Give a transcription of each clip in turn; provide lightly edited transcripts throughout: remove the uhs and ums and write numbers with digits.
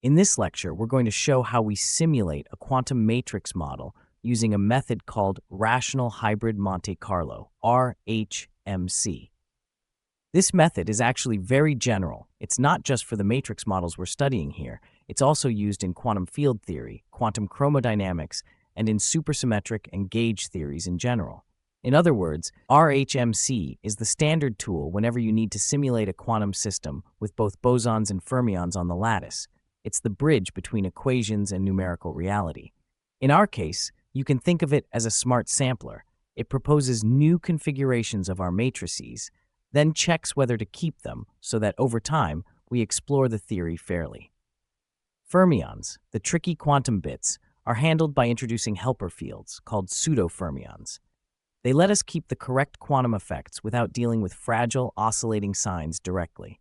In this lecture, we're going to show how we simulate a quantum matrix model using a method called Rational Hybrid Monte Carlo, RHMC. This method is actually very general. It's not just for the matrix models we're studying here. It's also used in quantum field theory, quantum chromodynamics, and in supersymmetric and gauge theories in general. In other words, RHMC is the standard tool whenever you need to simulate a quantum system with both bosons and fermions on the lattice. It's the bridge between equations and numerical reality. In our case, you can think of it as a smart sampler. It proposes new configurations of our matrices, then checks whether to keep them so that over time we explore the theory fairly. Fermions, the tricky quantum bits, are handled by introducing helper fields called pseudo-fermions. They let us keep the correct quantum effects without dealing with fragile, oscillating signs directly.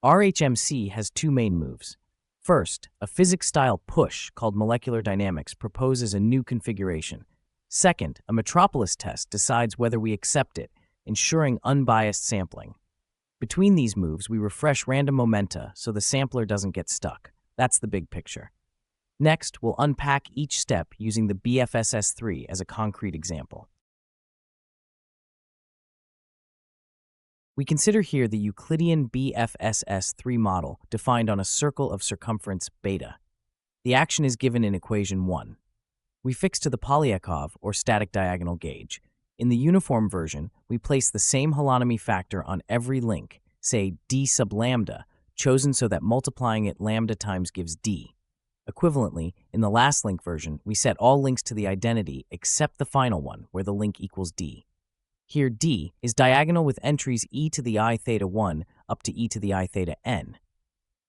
RHMC has two main moves. First, a physics-style push called molecular dynamics proposes a new configuration. Second, a Metropolis test decides whether we accept it, ensuring unbiased sampling. Between these moves, we refresh random momenta so the sampler doesn't get stuck. That's the big picture. Next, we'll unpack each step using the BFSS3 as a concrete example. We consider here the Euclidean BFSS3 model defined on a circle of circumference beta. The action is given in equation 1. We fix to the Polyakov, or static diagonal gauge. In the uniform version, we place the same holonomy factor on every link, say d sub lambda, chosen so that multiplying it lambda times gives d. Equivalently, in the last link version, we set all links to the identity except the final one, where the link equals d. Here, d is diagonal with entries e to the I theta 1 up to e to the I theta n.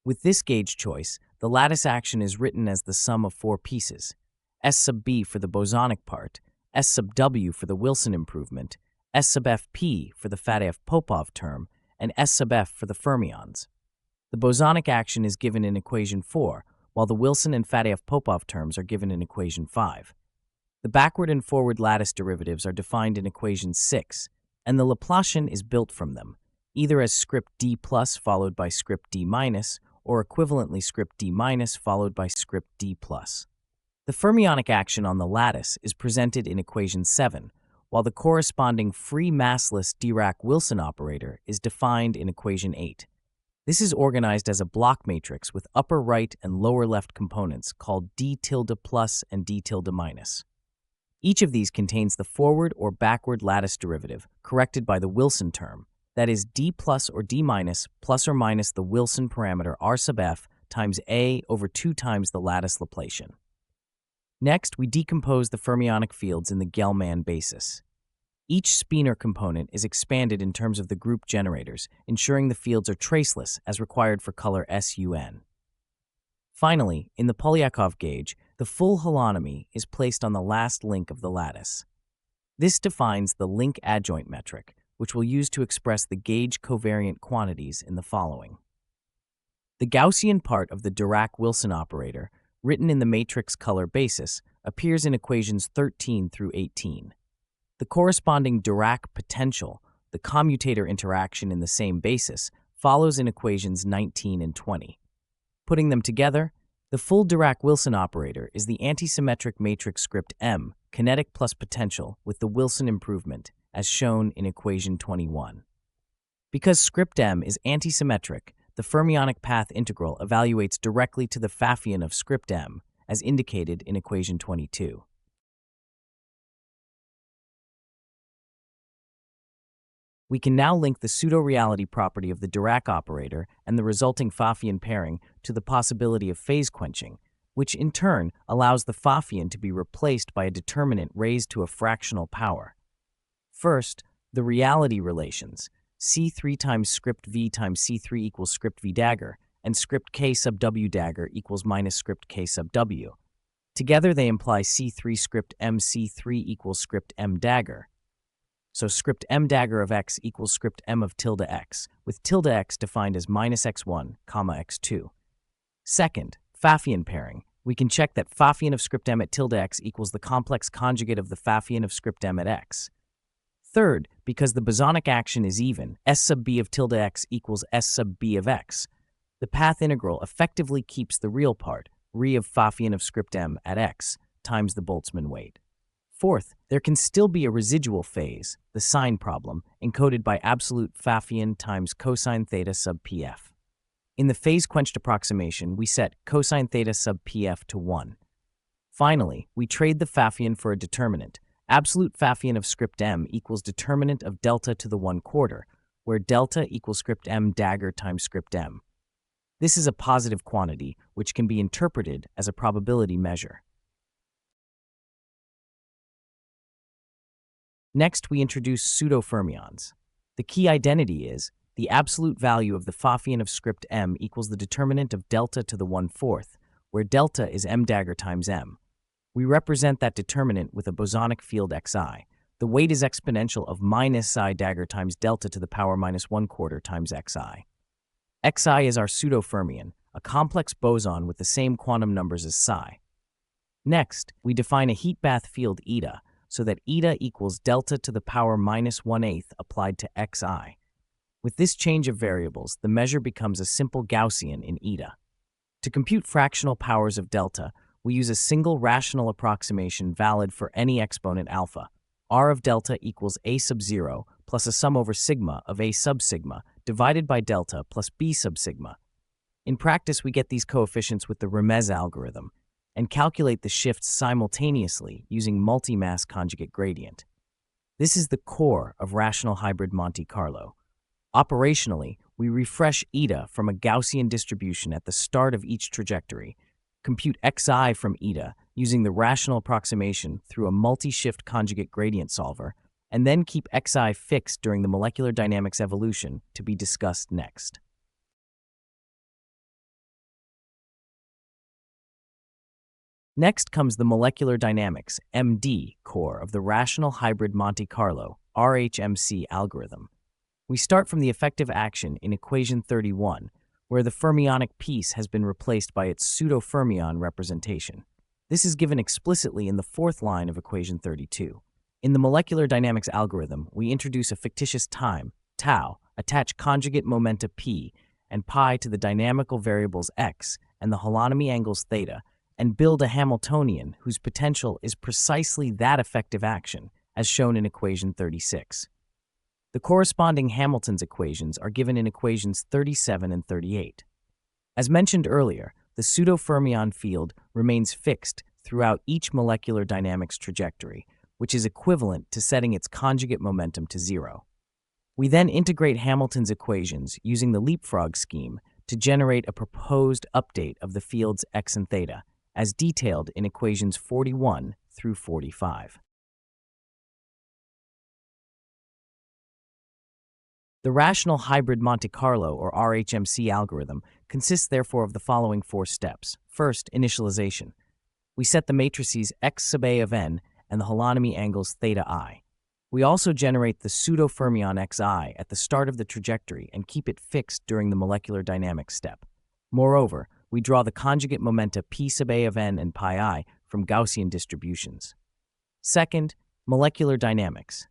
With this gauge choice, the lattice action is written as the sum of four pieces: S sub b for the bosonic part, S sub w for the Wilson improvement, S sub fp for the Pfaffian term, and S sub f for the fermions. The bosonic action is given in equation 4, while the Wilson and Pfaffian terms are given in equation 5. The backward and forward lattice derivatives are defined in equation 6, and the Laplacian is built from them, either as script d plus followed by script d minus, or equivalently script d minus followed by script d plus. The fermionic action on the lattice is presented in equation 7, while the corresponding free massless Dirac-Wilson operator is defined in equation 8. This is organized as a block matrix with upper right and lower left components called d tilde plus and d tilde minus. Each of these contains the forward or backward lattice derivative corrected by the Wilson term, that is d plus or d minus plus or minus the Wilson parameter r sub f times a over 2 times the lattice Laplacian. Next, we decompose the fermionic fields in the Gell-Mann basis. Each spinor component is expanded in terms of the group generators, ensuring the fields are traceless as required for color SUN. Finally, in the Polyakov gauge, the full holonomy is placed on the last link of the lattice. This defines the link adjoint metric, which we'll use to express the gauge covariant quantities in the following. The Gaussian part of the Dirac-Wilson operator, written in the matrix color basis, appears in equations 13 through 18. The corresponding Dirac potential, the commutator interaction in the same basis, follows in equations 19 and 20. Putting them together, the full Dirac-Wilson operator is the antisymmetric matrix script M, kinetic plus potential, with the Wilson improvement, as shown in equation 21. Because script M is antisymmetric, the fermionic path integral evaluates directly to the Pfaffian of script M, as indicated in equation 22. We can now link the pseudo-reality property of the Dirac operator and the resulting Pfaffian pairing to the possibility of phase quenching, which in turn allows the Pfaffian to be replaced by a determinant raised to a fractional power. First, the reality relations, C3 times script V times C3 equals script V dagger, and script K sub W dagger equals minus script K sub W. Together they imply C3 script M C3 equals script M dagger. So script m dagger of x equals script m of tilde x, with tilde x defined as minus x1, x2. Second, Pfaffian pairing. We can check that Pfaffian of script m at tilde x equals the complex conjugate of the Pfaffian of script m at x. Third, because the bosonic action is even, S sub b of tilde x equals S sub b of x. The path integral effectively keeps the real part, re of Pfaffian of script m, at x times the Boltzmann weight. Fourth, there can still be a residual phase, the sign problem, encoded by absolute Pfaffian times cosine theta sub pf. In the phase-quenched approximation, we set cosine theta sub pf to 1. Finally, we trade the Pfaffian for a determinant. Absolute Pfaffian of script m equals determinant of delta to the 1/4, where delta equals script m dagger times script m. This is a positive quantity, which can be interpreted as a probability measure. Next, we introduce pseudo-fermions. The key identity is the absolute value of the Pfaffian of script m equals the determinant of delta to the 1/4, where delta is m dagger times m. We represent that determinant with a bosonic field xi. The weight is exponential of minus I dagger times delta to the power minus 1/4 times xi. Xi is our pseudo-fermion, a complex boson with the same quantum numbers as psi. Next, we define a heat bath field eta, so that eta equals delta to the power minus 1/8 applied to xi. With this change of variables, the measure becomes a simple Gaussian in eta. To compute fractional powers of delta, we use a single rational approximation valid for any exponent alpha. R of delta equals a sub 0 plus a sum over sigma of a sub sigma divided by delta plus b sub sigma. In practice, we get these coefficients with the Remez algorithm and calculate the shifts simultaneously using multi-mass conjugate gradient. This is the core of rational hybrid Monte Carlo. Operationally, we refresh eta from a Gaussian distribution at the start of each trajectory, compute xi from eta using the rational approximation through a multi-shift conjugate gradient solver, and then keep xi fixed during the molecular dynamics evolution to be discussed next. Next comes the molecular dynamics MD core of the rational hybrid Monte Carlo RHMC algorithm. We start from the effective action in equation 31, where the fermionic piece has been replaced by its pseudo-fermion representation. This is given explicitly in the fourth line of equation 32. In the molecular dynamics algorithm, we introduce a fictitious time, tau, attach conjugate momenta p and pi to the dynamical variables x and the holonomy angles theta, and build a Hamiltonian whose potential is precisely that effective action, as shown in equation 36. The corresponding Hamilton's equations are given in equations 37 and 38. As mentioned earlier, the pseudo-fermion field remains fixed throughout each molecular dynamics trajectory, which is equivalent to setting its conjugate momentum to 0. We then integrate Hamilton's equations using the leapfrog scheme to generate a proposed update of the fields x and theta, as detailed in equations 41 through 45. The rational hybrid Monte Carlo or RHMC algorithm consists therefore of the following 4 steps. First, initialization. We set the matrices x sub a of n and the holonomy angles theta I. We also generate the pseudo-fermion xi at the start of the trajectory and keep it fixed during the molecular dynamics step. Moreover, we draw the conjugate momenta p sub a of n and pi I from Gaussian distributions. Second, molecular dynamics.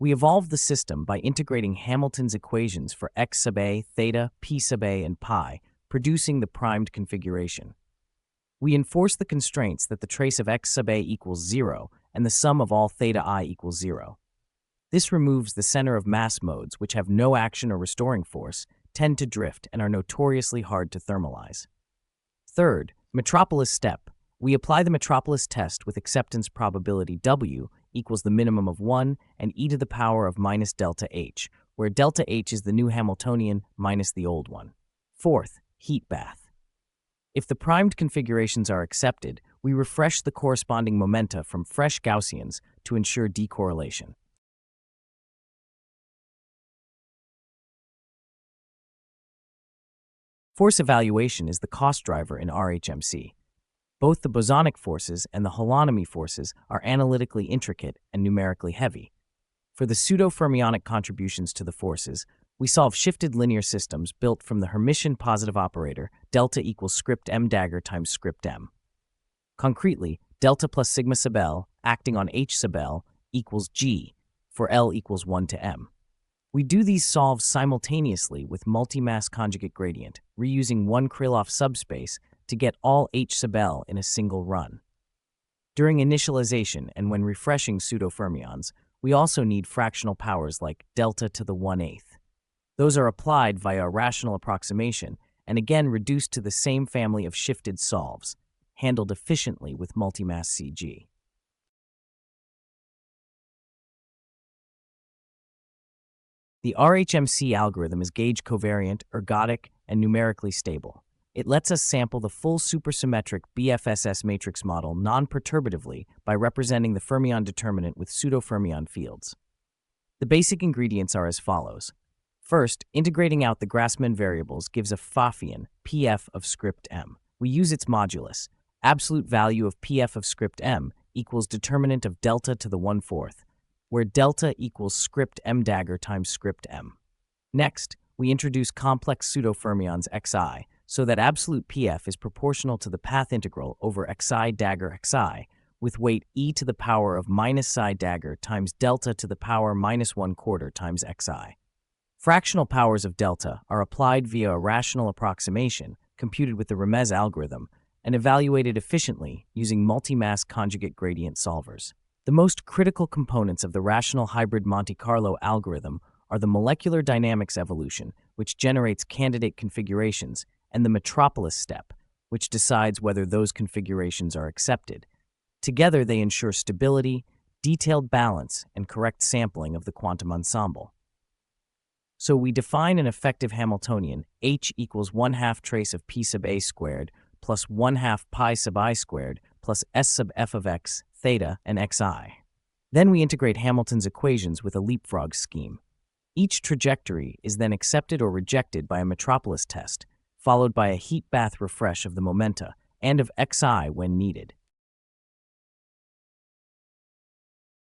We evolve the system by integrating Hamilton's equations for x sub a, theta, p sub a, and pi, producing the primed configuration. We enforce the constraints that the trace of x sub a equals 0 and the sum of all theta I equals 0. This removes the center of mass modes, which have no action or restoring force, tend to drift, and are notoriously hard to thermalize. Third, Metropolis step. We apply the Metropolis test with acceptance probability W equals the minimum of 1 and e to the power of minus delta h, where delta h is the new Hamiltonian minus the old one. Fourth, heat bath. If the primed configurations are accepted, we refresh the corresponding momenta from fresh Gaussians to ensure decorrelation. Force evaluation is the cost driver in RHMC. Both the bosonic forces and the holonomy forces are analytically intricate and numerically heavy. For the pseudo-fermionic contributions to the forces, we solve shifted linear systems built from the Hermitian positive operator delta equals script m dagger times script m. Concretely, delta plus sigma sub L acting on h sub L equals g for L equals 1 to m. We do these solves simultaneously with multi-mass conjugate gradient, reusing one Krylov subspace to get all H sub L in a single run. During initialization and when refreshing pseudo-fermions, we also need fractional powers like delta to the 1/8. Those are applied via a rational approximation and again reduced to the same family of shifted solves, handled efficiently with multimass CG. The RHMC algorithm is gauge covariant, ergodic, and numerically stable. It lets us sample the full supersymmetric BFSS matrix model non-perturbatively by representing the fermion determinant with pseudo-fermion fields. The basic ingredients are as follows. First, integrating out the Grassmann variables gives a Pfaffian, Pf of script m. We use its modulus. Absolute value of Pf of script m equals determinant of delta to the 1/4, where delta equals script m dagger times script m. Next, we introduce complex pseudo-fermions xi, so that absolute Pf is proportional to the path integral over xi dagger xi, with weight e to the power of minus psi dagger times delta to the power minus 1/4 times xi. Fractional powers of delta are applied via a rational approximation computed with the Remez algorithm and evaluated efficiently using multi-mass conjugate gradient solvers. The most critical components of the rational hybrid Monte Carlo algorithm are the molecular dynamics evolution, which generates candidate configurations, and the Metropolis step, which decides whether those configurations are accepted. Together, they ensure stability, detailed balance, and correct sampling of the quantum ensemble. So we define an effective Hamiltonian, H equals 1/2 trace of P sub A squared plus 1/2 pi sub I squared plus S sub f of x, theta, and xi. Then we integrate Hamilton's equations with a leapfrog scheme. Each trajectory is then accepted or rejected by a Metropolis test, followed by a heat bath refresh of the momenta and of xi when needed.